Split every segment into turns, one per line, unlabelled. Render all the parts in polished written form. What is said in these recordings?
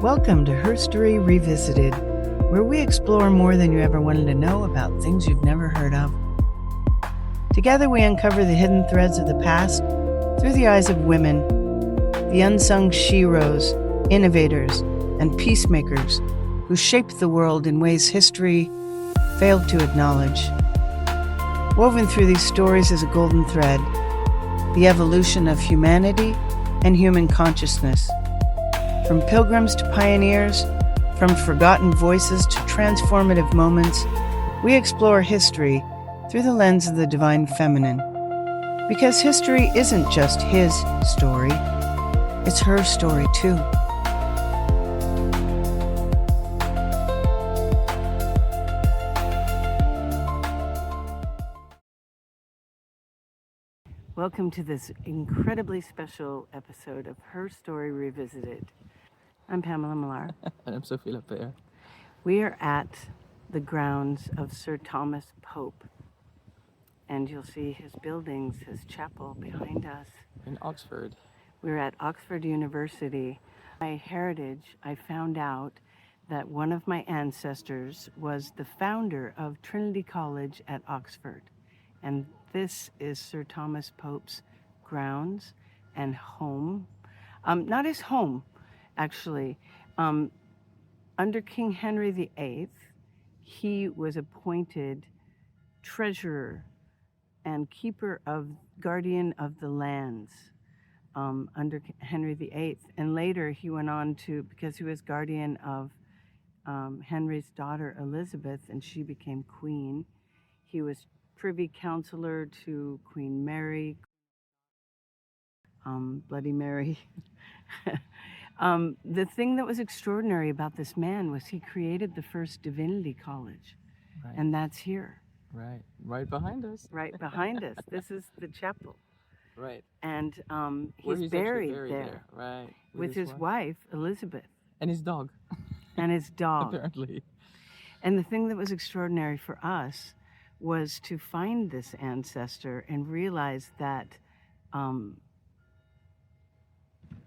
Welcome to Herstory Revisited, where we explore more than you ever wanted to know about things you've never heard of. Together we uncover the hidden threads of the past through the eyes of women, the unsung sheroes, innovators, and peacemakers who shaped the world in ways history failed to acknowledge. Woven through these stories is a golden thread, the evolution of humanity and human consciousness. From pilgrims to pioneers, from forgotten voices to transformative moments, we explore history through the lens of the divine feminine. Because history isn't just his story, it's her story too. Welcome to this incredibly special episode of Herstory Revisited. I'm Pamela Millar.
And I'm Sophie Lapierre.
We are at the grounds of Sir Thomas Pope. And you'll see his buildings, his chapel behind us.
In Oxford.
We're at Oxford University. My heritage, I found out that one of my ancestors was the founder of Trinity College at Oxford. And this is Sir Thomas Pope's grounds and home. Not his home, actually. Under King Henry VIII, he was appointed treasurer and guardian of the lands under Henry VIII. And later he went on to, because he was guardian of Henry's daughter Elizabeth, and she became queen, he was privy counselor to Queen Mary, Bloody Mary. The thing that was extraordinary about this man was he created the first divinity college, right. And that's here.
Right behind us.
Right behind us. This is the chapel.
Right.
And he's buried there.
Right.
With his wife, Elizabeth.
And his dog.
And his dog.
Apparently.
And the thing that was extraordinary for us was to find this ancestor and realize that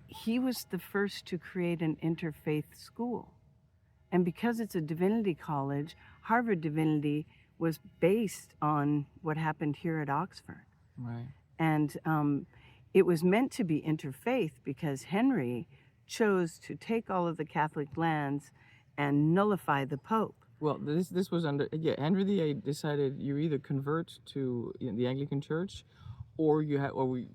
he was the first to create an interfaith school. And because it's a divinity college, Harvard Divinity was based on what happened here at Oxford.
Right.
And it was meant to be interfaith because Henry chose to take all of the Catholic lands and nullify the Pope.
Well, this was under, Henry VIII decided you either convert to the Anglican Church or you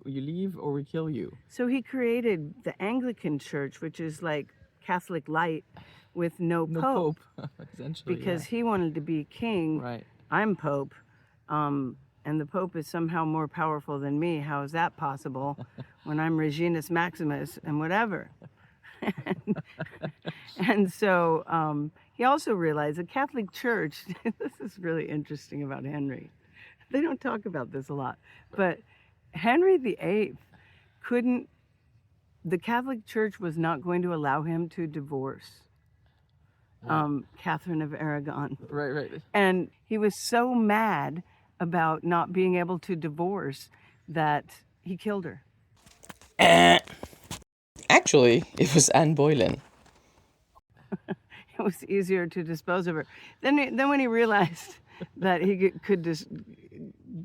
leave or we kill you.
So he created the Anglican Church, which is like Catholic light with no Pope.
Essentially,
because he wanted to be king.
Right.
I'm Pope, and the Pope is somehow more powerful than me. How is that possible when I'm Reginus Maximus and whatever? And so he also realized the Catholic Church, this is really interesting about Henry. They don't talk about this a lot, but Henry VIII the Catholic Church was not going to allow him to divorce Catherine of Aragon.
Right.
And he was so mad about not being able to divorce that he killed her.
Actually, it was Anne Boleyn.
It was easier to dispose of her. Then when he realized that he could just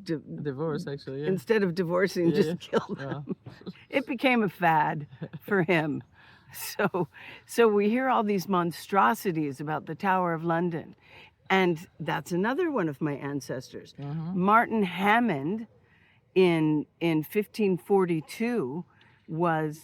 divorce, actually, yeah.
Instead of divorcing, kill them. Yeah. It became a fad for him. So we hear all these monstrosities about the Tower of London. And that's another one of my ancestors. Mm-hmm. Martin Hammond in 1542 was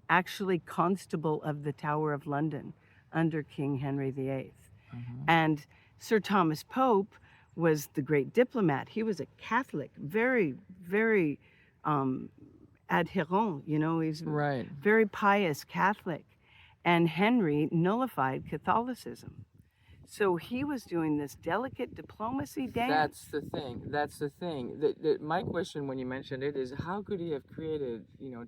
actually constable of the Tower of London under King Henry VIII. Mm-hmm. And Sir Thomas Pope was the great diplomat. He was a Catholic, very, very adherent, he's
right.
Very pious Catholic. And Henry nullified Catholicism. So he was doing this delicate diplomacy dance.
That's the thing. My question when you mentioned it is how could he have created,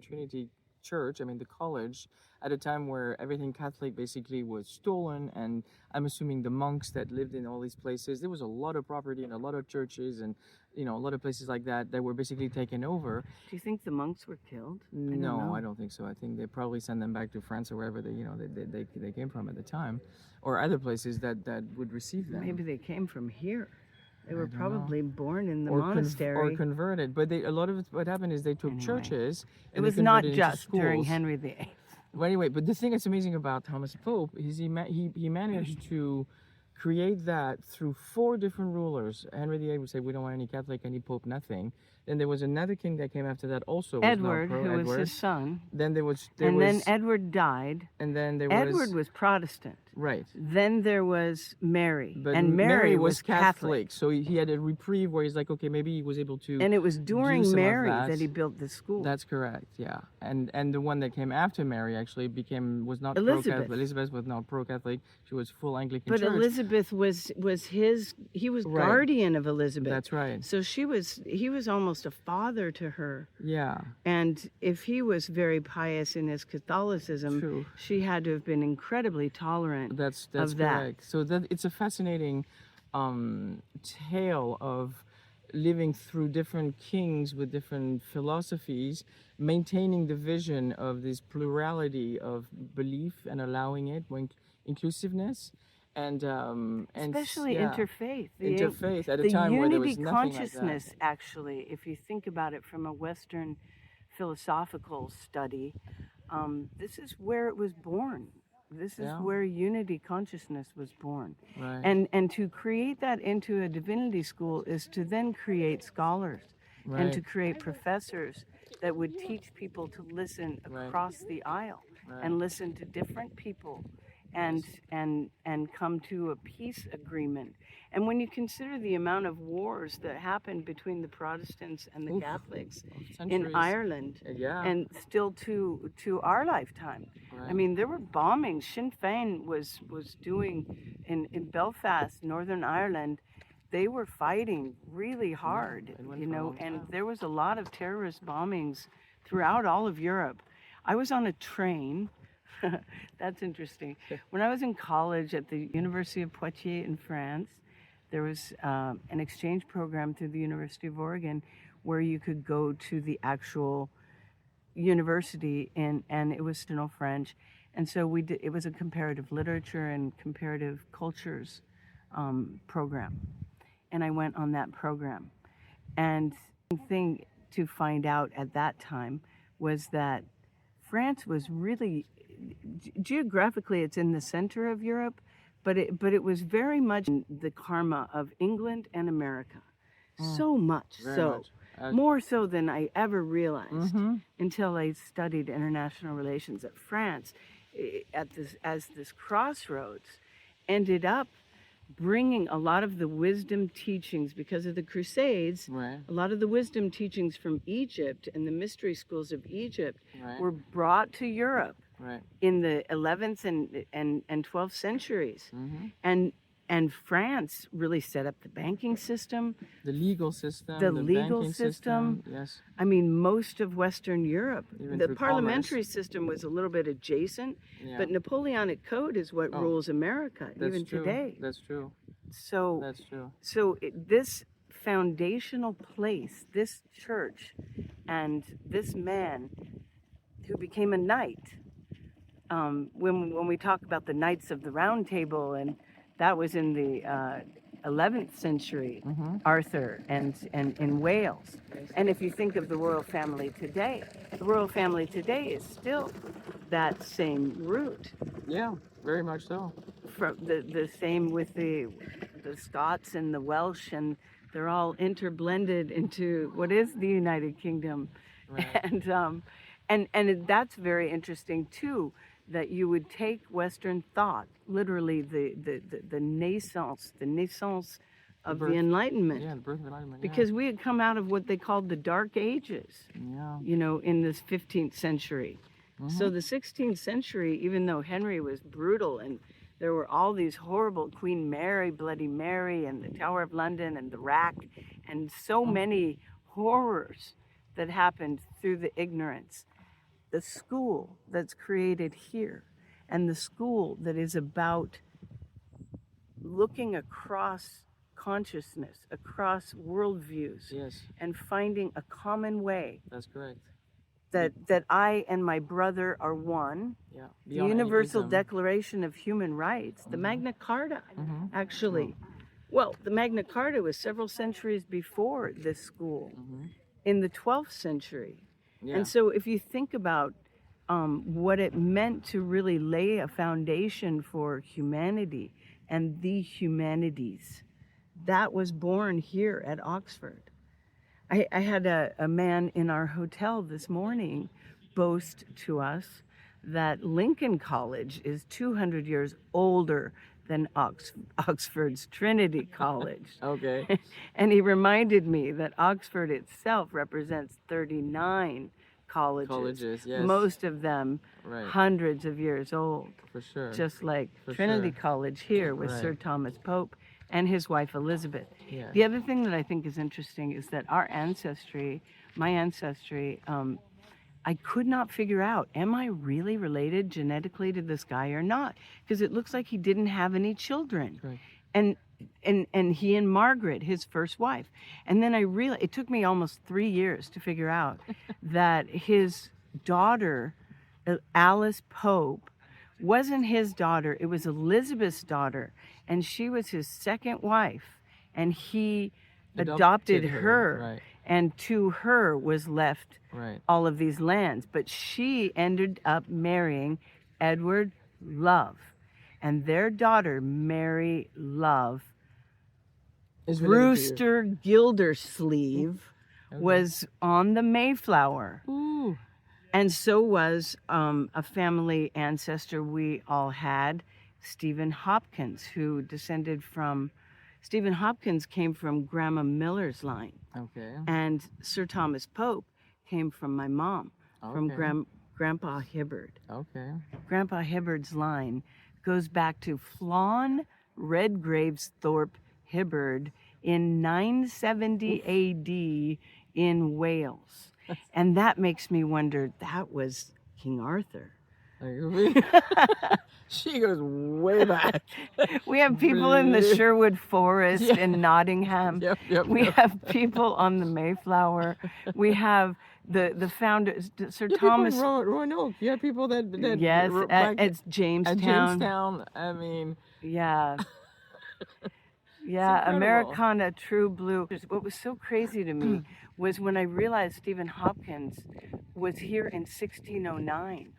Trinity Church, the college, at a time where everything Catholic basically was stolen, and I'm assuming the monks that lived in all these places, there was a lot of property and a lot of churches, and a lot of places like that were basically taken over.
Do you think the monks were killed?
No, I don't think so. I think they probably sent them back to France or wherever they came from at the time, or other places that would receive them.
Maybe they came from here. They
I
were
don't know.
probably born in the
Or
monastery.
converted. But a lot of it, what happened is they took
Anyway.
churches.
It
And
was
they
not
converted into
just during
schools.
Henry VIII.
Well, anyway, but the thing that's amazing about Thomas Pope is he managed to create that through 4 different rulers. Henry VIII would say, we don't want any Catholic, any Pope, nothing. Then there was another king that came after that also.
Edward,
was not
who was his son.
Then
then Edward died.
And then
Edward was Protestant.
Right.
Then there was Mary.
But
and Mary
was
Catholic.
So he had a reprieve where he's like, okay, maybe he was able to.
And it was during
some of
Mary
that.
that he built the school.
That's correct, yeah. And the one that came after Mary actually was not
Elizabeth.
pro-Catholic. Elizabeth was not pro-Catholic. She was full Anglican
But
church.
Elizabeth he was
Right.
guardian of Elizabeth.
That's right.
So he was almost a father to her.
Yeah.
And if he was very pious in his Catholicism,
True.
she had to have been incredibly tolerant
That's
of that.
correct. So it's a fascinating tale of living through different kings with different philosophies, maintaining the vision of this plurality of belief and allowing it, inclusiveness, and
Especially
yeah,
interfaith.
interfaith at a
The
time where there was
unity
nothing
consciousness,
like that.
actually, if you think about it from a Western philosophical study, this is where it was born. This is
Yeah.
where unity consciousness was born.
Right.
And to create that into a divinity school is to then create scholars and to
Right.
create professors that would teach people to listen
Right.
across the aisle
Right.
and listen to different people and come to a peace agreement. And when you consider the amount of wars that happened between the Protestants and the
Oof.
Catholics in
Centuries.
Ireland,
Yeah.
and still to our lifetime.
Right.
I mean, there were bombings. Sinn Féin was doing in Belfast, Northern Ireland. They were fighting really hard,
it went for a long
and
time.
there was a lot of terrorist bombings throughout all of Europe. I was on a train. That's interesting. When I was in college at the University of Poitiers in France, there was an exchange program through the University of Oregon where you could go to the actual university and it was still French. And so it was a comparative literature and comparative cultures program. And I went on that program. And the thing to find out at that time was that France was really, geographically it's in the center of Europe, but it was very much the karma of England and America. So much
Very
so.
much.
More so than I ever realized
Mhm.
until I studied international relations at France as this crossroads ended up bringing a lot of the wisdom teachings because of the Crusades.
Right.
A lot of the wisdom teachings from Egypt and the mystery schools of Egypt
Right.
were brought to Europe
Right.
in the 11th and 12th centuries.
Mhm.
And France really set up the banking system.
The legal system.
The
The
legal
banking
system.
Yes.
I mean, most of Western Europe,
Even
the
through
parliamentary system was a little bit adjacent,
Yeah.
but Napoleonic Code is what
Oh,
rules America
That's
even
true.
today.
That's true.
So,
That's true.
this foundational place, this church, and this man who became a knight. When we talk about the Knights of the Round Table, and that was in the 11th century, Arthur and in Wales. And if you think of the royal family today, the royal family today is still that same root.
Yeah. Very much so.
From the same with the Scots and the Welsh, and they're all interblended into what is the United Kingdom.
Right.
And that's very interesting too, that you would take Western thought, literally the naissance of the
birth.
Enlightenment,
Yeah. The birth of enlightenment.
because we had come out of what they called the Dark Ages,
Yeah.
in the 15th century. So the 16th century, even though Henry was brutal and there were all these horrible Queen Mary, Bloody Mary, and the Tower of London and the Rack, and so many horrors that happened through the ignorance. The school that's created here, and the school that is about looking across consciousness, across worldviews,
Yes,
and finding a common way
that's correct.
that I and my brother are one.
Yeah.
The
Beyond any
Universal
ism.
Declaration of Human Rights, the Magna Carta, actually. Well, the Magna Carta was several centuries before this school, in the 12th century.
Yeah.
And so if you think about what it meant to really lay a foundation for humanity and the humanities, that was born here at Oxford. I had a man in our hotel this morning boast to us that Lincoln College is 200 years older than Oxford's Trinity College.
Okay.
And he reminded me that Oxford itself represents 39 colleges,
Yes.
most of them
Right.
hundreds of years old,
For sure.
just like
For
Trinity
sure.
College here with
Right.
Sir Thomas Pope and his wife Elizabeth.
Yeah.
The other thing that I think is interesting is that our ancestry, my ancestry, I could not figure out, am I really related genetically to this guy or not? Because it looks like he didn't have any children.
Right.
And he and Margaret, his first wife. And then it took me almost 3 years to figure out that his daughter, Alice Pope, wasn't his daughter, it was Elizabeth's daughter, and she was his second wife, and he adopted her.
Right.
And to her was left
Right.
all of these lands. But she ended up marrying Edward Love. And their daughter, Mary Love,
It's related to you.
Brewster Gildersleeve, was on the Mayflower.
Ooh.
And so was a family ancestor we all had, Stephen Hopkins, who descended from, Stephen Hopkins came from Grandma Miller's line.
Okay.
And Sir Thomas Pope came from my mom, from
Okay.
Grandpa Hibbard.
Okay.
Grandpa Hibbard's line goes back to Flawn Redgraves Thorpe Hibbard in 970 AD in Wales. And that makes me wonder, that was King Arthur.
She goes way back.
We have people in the Sherwood Forest in Nottingham.
Yep.
We have people on the Mayflower. We have the founders, Sir Thomas.
Roanoke. You have people that
Yes,
back
it's Jamestown.
at Jamestown. I mean,
Yeah. Yeah,
incredible.
Americana, true blue. What was so crazy to me was when I realized Stephen Hopkins was here in 1609.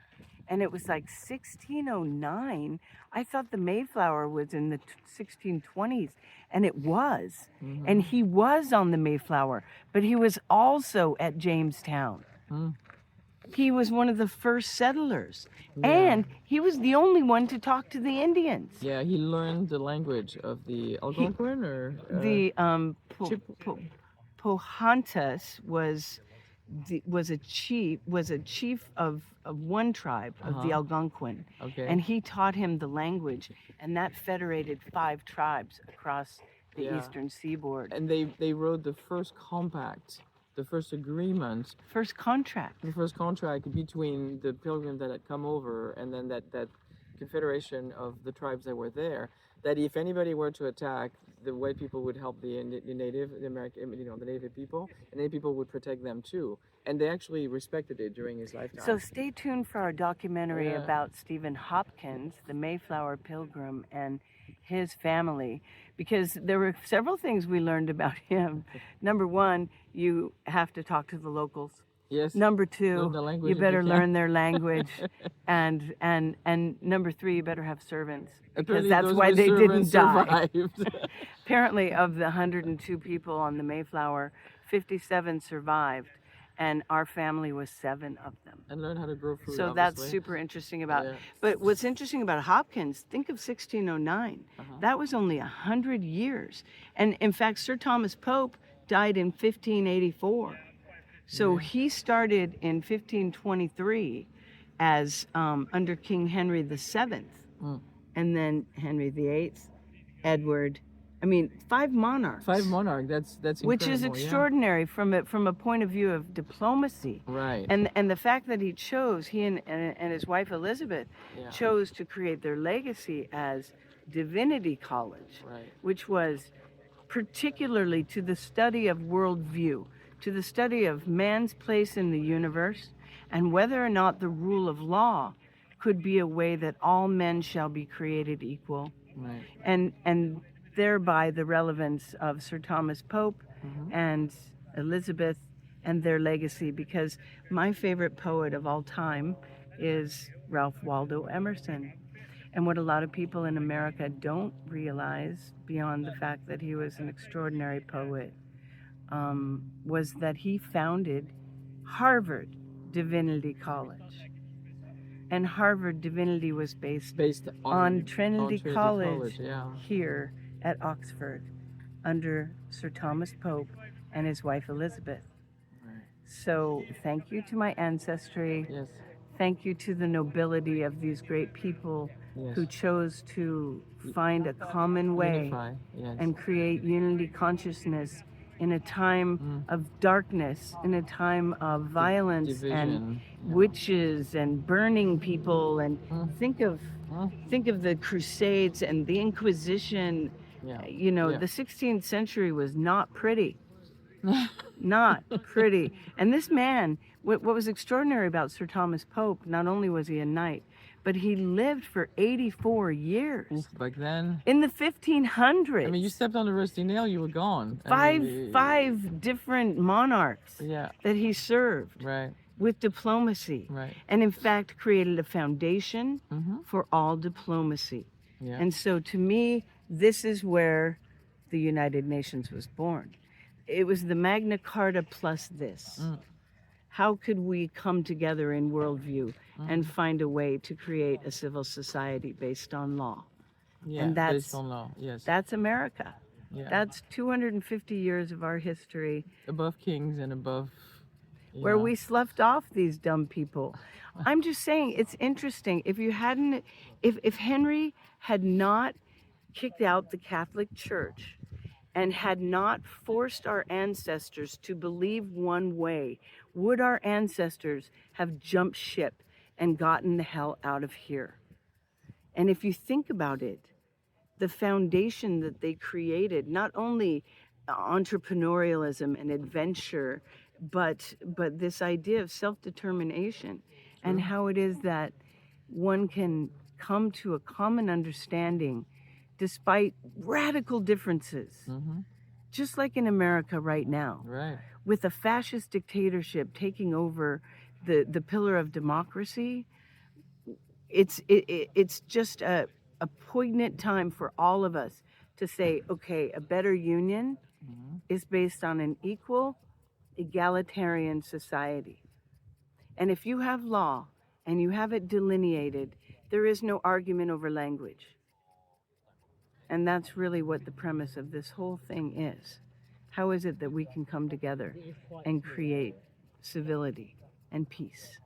And it was like 1609. I thought the Mayflower was in the 1620s, and it was. And he was on the Mayflower, but he was also at Jamestown. He was one of the first settlers, and he was the only one to talk to the Indians.
yeah, he learned the language of the Algonquin or
The Pocahontas was a chief of one tribe of the Algonquin,
okay.
and he taught him the language, and that federated 5 tribes across the eastern seaboard.
And they wrote the first compact, the first agreement,
First contract.
the first contract between the pilgrims that had come over and then that confederation of the tribes that were there, that if anybody were to attack, the white people would help the native, the American, the native people, and native people would protect them too. And they actually respected it during his lifetime.
So stay tuned for our documentary
Yeah.
about Stephen Hopkins, the Mayflower Pilgrim, and his family, because there were several things we learned about him. Number one, you have to talk to the locals.
Yes.
Number
Learn
two,
the language
you
if
better
you can.
learn their language, and number three, you better have servants, because
Apparently
that's
those
why
were
they didn't
servants
die.
survived.
Apparently, of the 102 people on the Mayflower, 57 survived, and our family was 7 of them.
And learn how to grow food.
So that's
obviously.
super interesting about.
Yeah.
But what's interesting about Hopkins? Think of 1609.
Uh-huh.
That was only 100 years, and in fact, Sir Thomas Pope died in 1584. So he started in 1523 as under King Henry VII, and then Henry VIII, Edward. I mean, 5 monarchs.
5 monarchs. That's
Which is
incredible, yeah.
extraordinary from a point of view of diplomacy.
Right.
And the fact that he and his wife Elizabeth
Yeah.
chose to create their legacy as Divinity College,
Right.
which was particularly to the study of worldview, to the study of man's place in the universe, and whether or not the rule of law could be a way that all men shall be created equal,
Right.
and thereby the relevance of Sir Thomas Pope and Elizabeth and their legacy, because my favorite poet of all time is Ralph Waldo Emerson. And what a lot of people in America don't realize, beyond the fact that he was an extraordinary poet, was that he founded Harvard Divinity College. And Harvard Divinity was based on Trinity College
yeah.
here at Oxford under Sir Thomas Pope and his wife Elizabeth.
Right.
So thank you to my ancestry.
Yes.
Thank you to the nobility of these great people
Yes.
who chose to find a common way
Unify. Yes.
and create unity consciousness in a time of darkness, in a time of violence
Division,
and
yeah.
witches and burning people. And think of the Crusades and the Inquisition.
Yeah.
You know,
Yeah.
the 16th century was not pretty. Not pretty. And this man, what was extraordinary about Sir Thomas Pope, not only was he a knight, but he lived for 84 years.
Oof, back then.
In the 1500s.
I mean, you stepped on the rusty nail, you were gone. I mean,
Five different monarchs
Yeah.
that he served
Right.
with diplomacy.
Right.
And in fact created a foundation
Mm-hmm.
for all diplomacy.
Yeah.
And so to me, this is where the United Nations was born. It was the Magna Carta plus this. How could we come together in worldview and find a way to create a civil society based on law?
Yeah.
and that's-
based on law. Yes.
That's America.
Yeah.
That's 250 years of our history
above kings and above.
where
Yeah.
we sloughed off these dumb people. I'm just saying, it's interesting. If you hadn't, if Henry had not kicked out the Catholic Church and had not forced our ancestors to believe one way, would our ancestors have jumped ship and gotten the hell out of here? And if you think about it, the foundation that they created, not only entrepreneurialism and adventure, but this idea of self-determination and how it is that one can come to a common understanding despite radical differences, just like in America right now,
Right.
with a fascist dictatorship taking over the pillar of democracy. It's just a poignant time for all of us to say, okay, a better union is based on an equal, egalitarian society. And if you have law and you have it delineated, there is no argument over language. And that's really what the premise of this whole thing is. How is it that we can come together and create civility and peace?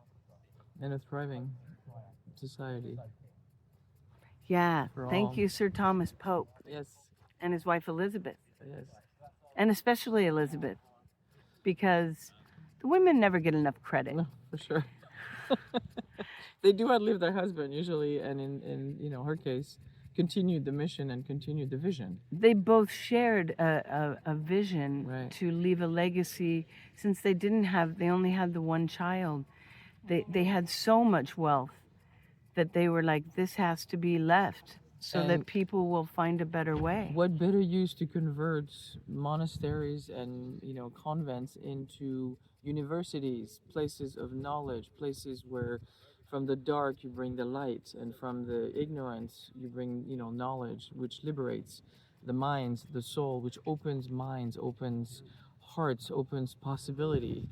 And a thriving society.
Yeah,
For all.
thank you, Sir Thomas Pope
Yes.
and his wife Elizabeth,
Yes.
and especially Elizabeth, because the women never get enough credit.
No, for sure. They do outlive their husband usually, and in her case, continued the mission and continued the vision.
They both shared a vision
Right.
to leave a legacy. Since they only had the one child, they had so much wealth that they were like, this has to be left so that
And-
people will find a better way.
What better use to convert monasteries and convents into universities, places of knowledge, places where from the dark you bring the light, and from the ignorance you bring knowledge, which liberates the minds, the soul, which opens minds, opens hearts, opens possibility,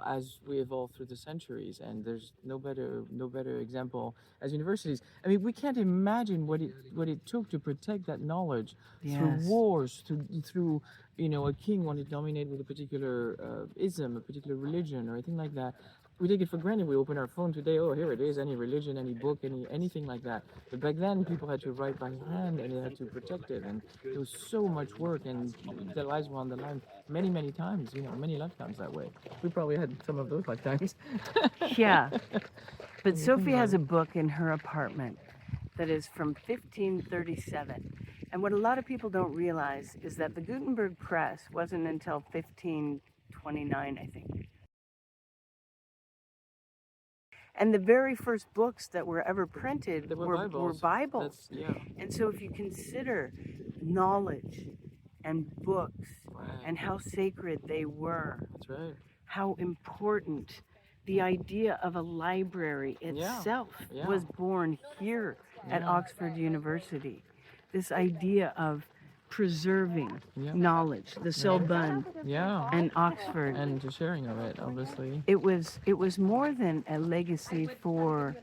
as we evolve through the centuries. And there's no better example as universities. I mean, we can't imagine what it took to protect that knowledge through
Yes.
wars, through a king wanted to dominate with a particular ism, a particular religion, or anything like that. We take it for granted. We open our phone today, oh, here it is, any religion, any book, anything like that. But back then, people had to write by hand, and they had to protect it, and there was so much work, and their lives were on the line many, many times, many lifetimes that way. We probably had some of those lifetimes.
Yeah. But Sophie has a book in her apartment that is from 1537. And what a lot of people don't realize is that the Gutenberg press wasn't until 1529, I think. And the very first books that were ever printed were Bibles.
Yeah.
And so if you consider knowledge and books and how sacred they were,
That's right.
how important the idea of a library itself was born here at Oxford University. This idea of preserving knowledge, the Sorbonne and Oxford.
And the sharing of it, obviously.
It was more than a legacy for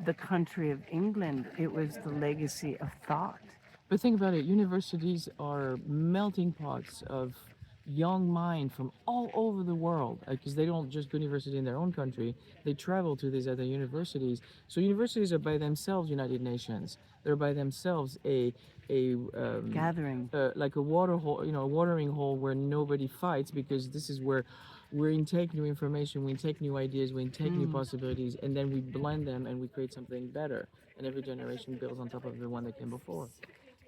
the country of England. It was the legacy of thought.
But think about it, universities are melting pots of young mind from all over the world, because they don't just go to university in their own country, they travel to these other universities. So universities are by themselves United Nations. They're by themselves a
gathering,
like a water hole, a watering hole where nobody fights, because this is where we intake new information, we intake new ideas, we intake new possibilities, and then we blend them and we create something better. And every generation builds on top of the one that came before.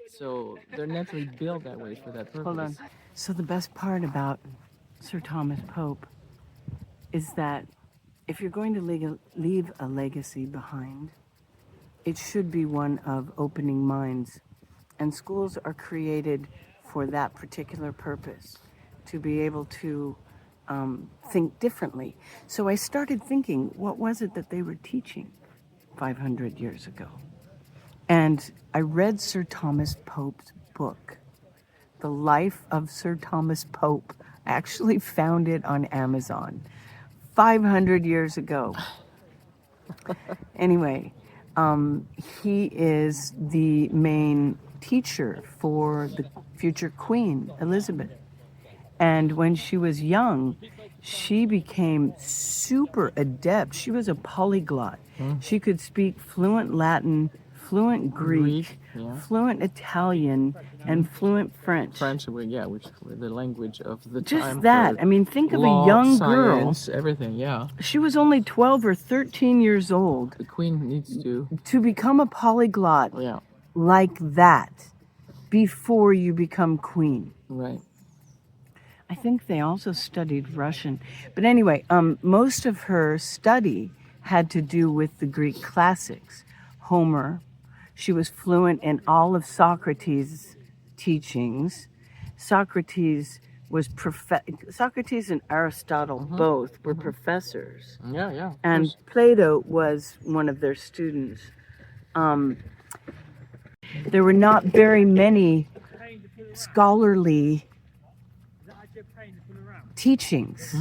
So they're naturally built that way for that purpose.
Hold on. So the best part about Sir Thomas Pope is that if you're going to leave a legacy behind, it should be one of opening minds. And schools are created for that particular purpose, to be able to think differently. So I started thinking, what was it that they were teaching 500 years ago? And I read Sir Thomas Pope's book, The Life of Sir Thomas Pope. I actually found it on Amazon 500 years ago. Anyway, he is the main teacher for the future Queen, Elizabeth. And when she was young, she became super adept. She was a polyglot. She could speak fluent Latin, fluent Greek, fluent Italian, and fluent French.
French, which were the language of the time.
Just that. I mean, think of a young girl.
Everything,
She was only 12 or 13 years old.
The Queen needs
to become a polyglot like that before you become queen.
Right.
I think they also studied Russian. But anyway, most of her study had to do with the Greek classics. Homer. She was fluent in all of Socrates' teachings. Socrates and Aristotle both were professors. And Plato was one of their students. There were not very many scholarly teachings.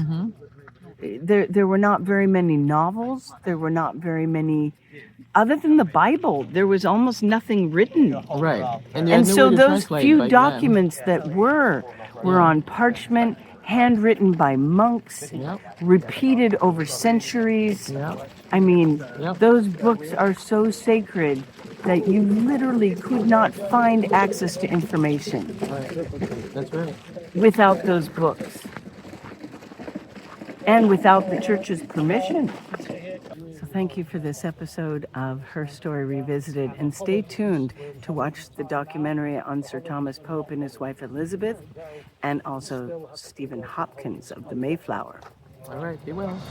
There were not very many novels. There were not very many, other than the Bible, there was almost nothing written.
Right.
And so those few documents that were on parchment, handwritten by monks, repeated over centuries. I mean, those books are so sacred that you literally could not find access to information.
That's right.
Without those books. And without the church's permission. So thank you for this episode of Her Story Revisited, and stay tuned to watch the documentary on Sir Thomas Pope and his wife Elizabeth, and also Stephen Hopkins of the Mayflower.
All right, be well.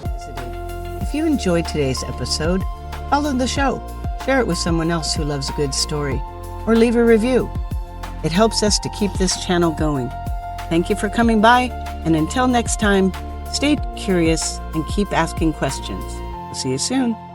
If you enjoyed today's episode, follow the show, share it with someone else who loves a good story, or leave a review. It helps us to keep this channel going. Thank you for coming by, and until next time, stay curious and keep asking questions. We'll see you soon.